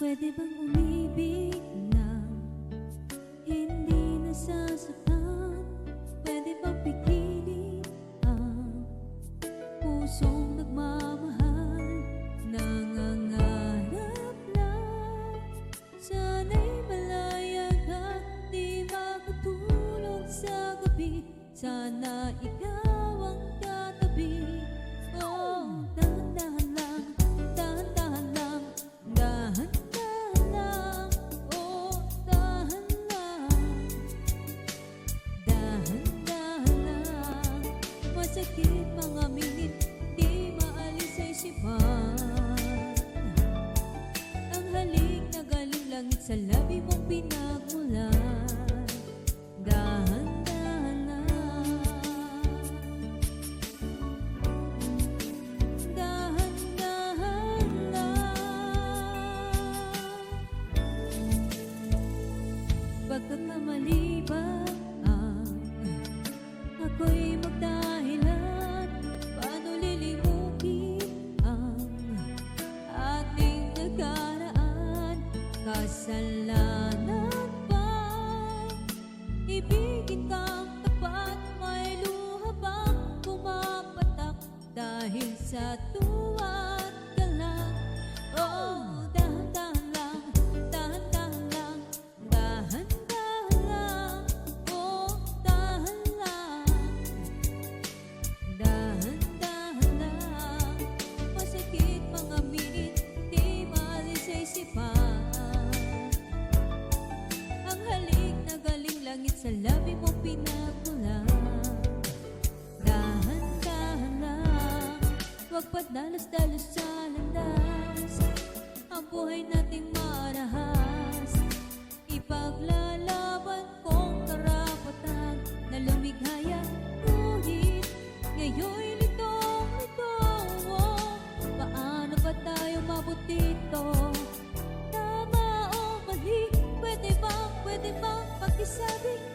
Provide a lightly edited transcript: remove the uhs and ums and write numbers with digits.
Pwede bang umibig na hindi nasasaktan? Pwede bang pigilin ang pusong nagmamahal? Nangangarap lang, sana'y malaya ka, di makatulog sa gabi. Sana ikaw ang katabi. Oh, dahan-dahan lang, dahan-dahan lang, dahan-dahan lang. Oh, dahan lang, dahan-dahan lang. Masakit mga minit, di maalis sa isipan. Ang halik na galing langit sa labi mong pinagmulan. Dahan-dahan lang, dahan-dahan lang. Pagkakamali ba ako'y magdahilan? Paano lilimukin ang ating nakaraan? Kasalanan ba ibigin kang tapat? May luha bang pumapatak dahil sa tuwa't galang? Oh, dahan-dahan lang, dahan-dahan lang, dahan-dahan lang. Oh, dahan lang, dahan-dahan lang. Masakit mga minit, di maalis sa isipan. Ang halik na galing langit sa labi mong pinagmulan. Dahan-dahan lang, huwag padalos-dalos sa landas. Ang buhay nating marahas, ipaglalaban kong karapatan na lumighaya. Ngunit ngayon'y litong-lito. Paano ba tayo mabot dito? Tama o mali? Pwede bang pakisabi?